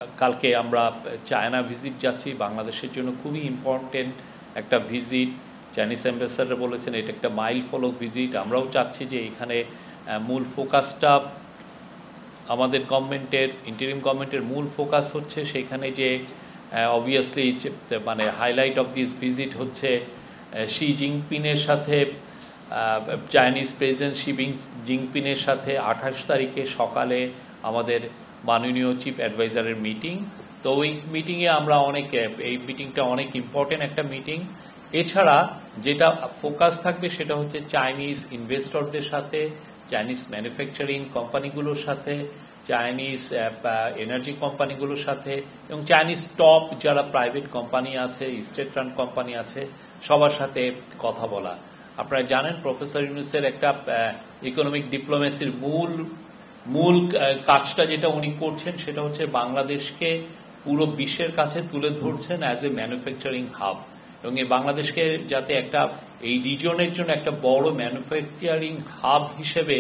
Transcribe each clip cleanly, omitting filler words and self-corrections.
কালকে আমরা China visit যাচ্ছি, বাংলাদেশের জন্য খুবই ইম্পর্টেন্ট একটা ভিজিট। চাইনিজ অ্যাম্বাসেডর বলেছেন এটা একটা মাইল ফলক ভিজিট। আমরাও চাচ্ছি যে এখানে মূল ফোকাসটা আমাদের গভর্নমেন্টের, ইন্টারিম গভর্নমেন্টের মূল ফোকাস হচ্ছে সেখানে যে অবভিয়াসলি মানে হাইলাইট অফ দিস ভিজিট হচ্ছে শি জিনপিংয়ের সাথে, চাইনিজ প্রেসিডেন্ট শি জিনপিংয়ের সাথে 28 তারিখে সকালে আমাদের মাননীয় চিফ অ্যাডভাইজারের মিটিং। তো ওই মিটিংয়ে আমরা এই মিটিংটা অনেক ইম্পর্টেন্ট একটা মিটিং। এছাড়া যেটা ফোকাস থাকবে সেটা হচ্ছে চাইনিজ ইনভেস্টরদের সাথে, চাইনিজ ম্যানুফ্যাকচারিং কোম্পানিগুলোর সাথে, চাইনিজ এনার্জি কোম্পানিগুলোর সাথে এবং চাইনিজ টপ যারা প্রাইভেট কোম্পানি আছে, স্টেট রান কোম্পানি আছে, সবার সাথে কথা বলা। আপনারা জানেন প্রফেসর ইউনূসের একটা ইকোনমিক ডিপ্লোমেসির মূল কাজটা যেটা উনি করছেন সেটা হচ্ছে বাংলাদেশকে পুরো বিশ্বের কাছে তুলে ধরছেন অ্যাজ এ ম্যানুফ্যাকচারিং হাব, এবং এই বাংলাদেশকে যাতে এই রিজনের জন্য একটা বড় ম্যানুফ্যাকচারিং হাব হিসেবে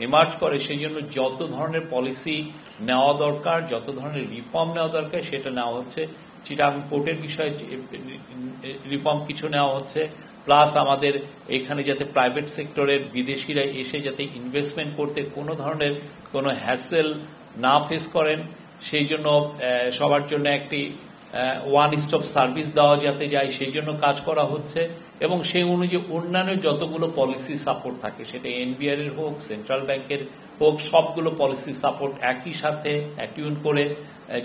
এমার্জ করে, সেই জন্য যত ধরনের পলিসি নেওয়া দরকার, যত ধরনের রিফর্ম নেওয়া দরকার সেটা নেওয়া হচ্ছে। চিটাগং পোর্টের বিষয়ে রিফর্ম কিছু নেওয়া হচ্ছে, প্লাস আমাদের এখানে যাতে প্রাইভেট সেক্টরের বিদেশিরা এসে যাতে ইনভেস্টমেন্ট করতে কোনো হ্যাসেল না ফেস করেন, সেই জন্য সবার জন্য একটি ওয়ান স্টপ সার্ভিস দেওয়া যাতে যায় সেই জন্য কাজ করা হচ্ছে। এবং সেই অনুযায়ী অন্যান্য যতগুলো পলিসি সাপোর্ট থাকে, সেটা এনবিআর এর হোক, সেন্ট্রাল ব্যাংকের হোক, সবগুলো পলিসি সাপোর্ট একই সাথে অ্যাটিউন করে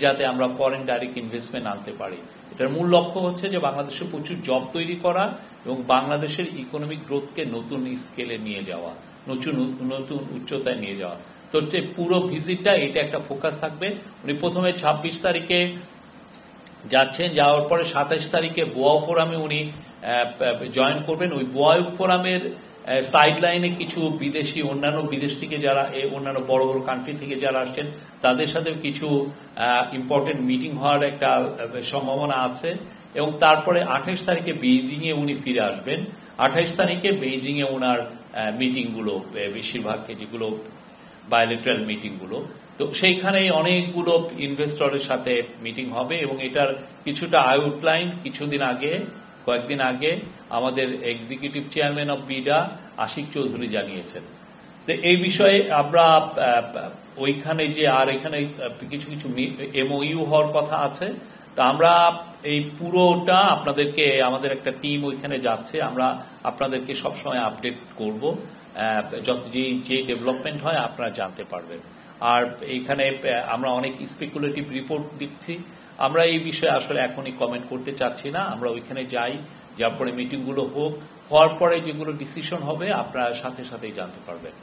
যাতে আমরা ফরেন ডাইরেক্ট ইনভেস্টমেন্ট আনতে পারি। এটার মূল লক্ষ্য হচ্ছে যে বাংলাদেশে প্রচুর জব তৈরি করা এবং বাংলাদেশের ইকোনমিক গ্রোথকে নতুন স্কেলে নিয়ে যাওয়া, নতুন উচ্চতায় নিয়ে যাওয়া। তো পুরো ভিজিটটা এটা একটা ফোকাস থাকবে। উনি প্রথমে 26 তারিখে যাচ্ছেন, যাওয়ার পরে 27 তারিখে বোয়া ফোরামে উনি জয়েন করবেন। ওই বোয়া ফোরামের সাইড লাইনে কিছু অন্যান্য বিদেশ থেকে যারা, অন্যান্য বড় বড় কান্ট্রি থেকে যারা আসছেন তাদের সাথে কিছু ইম্পর্টেন্ট মিটিং হওয়ার একটা সম্ভাবনা আছে। এবং তারপরে 28 তারিখে বেইজিং এ উনি ফিরে আসবেন। 28 তারিখে বেইজিং এ ওনার মিটিংগুলো বেশিরভাগ যেগুলো বায়োলেটারাল মিটিংগুলো, তো সেইখানেই অনেকগুলো ইনভেস্টরের সাথে মিটিং হবে। এবং এটার কিছুটা আউটলাইন কয়েকদিন আগে আমাদের executive chairman of BIDA Ashik Chowdhury জানিয়েছেন। তো এই বিষয়ে আমরা ওইখানে এখানে কিছু এমওইউ হওয়ার কথা আছে। তা আমরা এই পুরোটা আমাদের একটা টিম ওইখানে যাচ্ছে, আমরা আপনাদেরকে সবসময় আপডেট করব। যে ডেভেলপমেন্ট হয় আপনারা জানতে পারবেন। আর এইখানে আমরা অনেক স্পেকুলেটিভ রিপোর্ট দিচ্ছি, আমরা এই বিষয়ে আসলে এখনই কমেন্ট করতে চাচ্ছি না। আমরা ওইখানে যাই, যার পরে মিটিংগুলো হওয়ার পরে যেগুলো ডিসিশন হবে আপনারা সাথে সাথেই জানতে পারবেন।